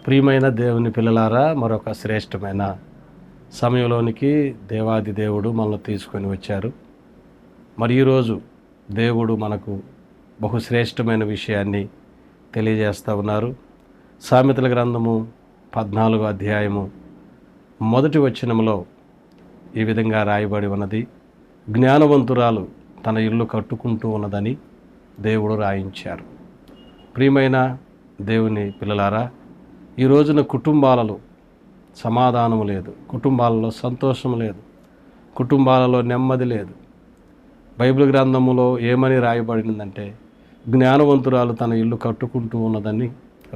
ప్రియమైన దేవుని పిల్లలారా, మరొక శ్రేష్టమైన సమయంలోనికి దేవాది దేవుడు మనల్ని తీసుకొని వచ్చారు. మరి ఈరోజు దేవుడు మనకు బహుశ్రేష్టమైన విషయాన్ని తెలియజేస్తూ ఉన్నారు. సామెతల గ్రంథము 14వ అధ్యాయము మొదటి వచనములో ఈ విధంగా రాయబడి ఉన్నది. జ్ఞానవంతురాలు తన ఇల్లు కట్టుకుంటూ ఉన్నదని దేవుడు రాయించారు. ప్రియమైన దేవుని పిల్లలారా, ఈ రోజున కుటుంబాలలో సమాధానం లేదు, కుటుంబాలలో సంతోషం లేదు, కుటుంబాలలో నెమ్మది లేదు. బైబిల్ గ్రంథములో ఏమని రాయబడిందంటే, జ్ఞానవంతురాలు తన ఇల్లు కట్టుకుంటూ ఉన్నదని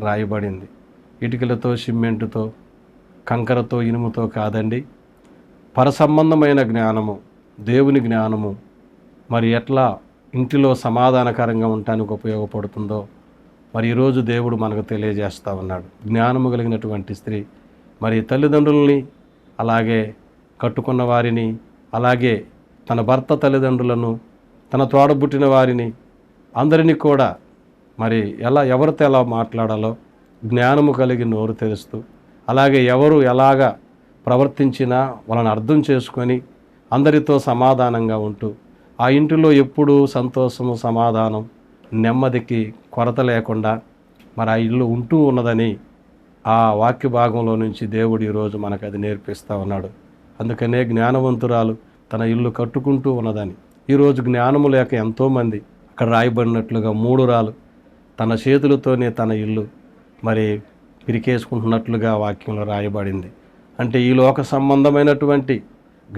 రాయబడింది. ఇటుకలతో, సిమెంటుతో, కంకరతో, ఇనుముతో కాదండి. పరసంబంధమైన జ్ఞానము, దేవుని జ్ఞానము మరి ఎట్లా ఇంటిలో సమాధానకరంగా ఉండటానికి ఉపయోగపడుతుందో మరి ఈరోజు దేవుడు మనకు తెలియజేస్తూ ఉన్నాడు. జ్ఞానము కలిగినటువంటి స్త్రీ మరి తల్లిదండ్రుల్ని, అలాగే కట్టుకున్న వారిని, అలాగే తన భర్త తల్లిదండ్రులను, తన తోడబుట్టిన వారిని, అందరినీ కూడా మరి ఎవరితో ఎలా మాట్లాడాలో జ్ఞానము కలిగి నోరు తెరుస్తూ, అలాగే ఎవరు ఎలాగా ప్రవర్తించినా వాళ్ళని అర్థం చేసుకొని అందరితో సమాధానంగా ఉంటూ ఆ ఇంటిలో ఎప్పుడూ సంతోషము, సమాధానం, నెమ్మదికి కొరత లేకుండా మరి ఆ ఇల్లు ఉంటూ ఉన్నదని ఆ వాక్య భాగంలో నుంచి దేవుడు ఈరోజు మనకు అది నేర్పిస్తూ ఉన్నాడు. అందుకనే జ్ఞానవంతురాలు తన ఇల్లు కట్టుకుంటూ ఉన్నదని. ఈరోజు జ్ఞానము లేక ఎంతోమంది అక్కడ రాయబడినట్లుగా మూఢురాలు తన చేతులతోనే తన ఇల్లు మరి పిరికేసుకుంటున్నట్లుగా వాక్యంలో రాయబడింది. అంటే ఈ లోక సంబంధమైనటువంటి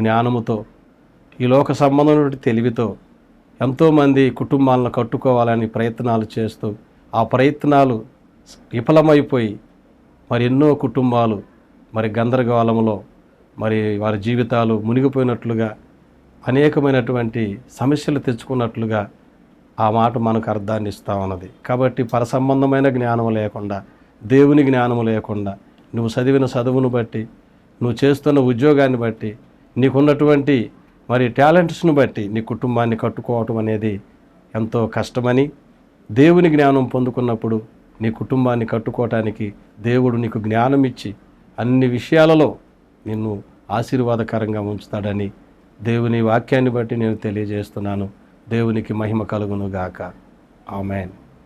జ్ఞానముతో, ఈ లోక సంబంధమైనటువంటి తెలివితో ఎంతోమంది కుటుంబాలను కట్టుకోవాలని ప్రయత్నాలు చేస్తూ ఆ ప్రయత్నాలు విఫలమైపోయి మరి ఎన్నో కుటుంబాలు మరి గందరగోళంలో మరి వారి జీవితాలు మునిగిపోయినట్లుగా, అనేకమైనటువంటి సమస్యలు తెచ్చుకున్నట్లుగా ఆ మాట మనకు అర్థాన్ని ఇస్తూ ఉన్నది. కాబట్టి పరసంబంధమైన జ్ఞానం లేకుండా, దేవుని జ్ఞానము లేకుండా, నువ్వు చదివిన చదువును బట్టి, నువ్వు చేస్తున్న ఉద్యోగాన్ని బట్టి, నీకున్నటువంటి మరి టాలెంట్స్ను బట్టి నీ కుటుంబాన్ని కట్టుకోవటం అనేది ఎంతో కష్టమని, దేవుని జ్ఞానం పొందుకున్నప్పుడు నీ కుటుంబాన్ని కట్టుకోవటానికి దేవుడు నీకు జ్ఞానం ఇచ్చి అన్ని విషయాలలో నిన్ను ఆశీర్వాదకరంగా ఉంచుతాడని దేవుని వాక్యాన్ని బట్టి నేను తెలియజేస్తున్నాను. దేవునికి మహిమ కలుగును గాక. ఆమేన్.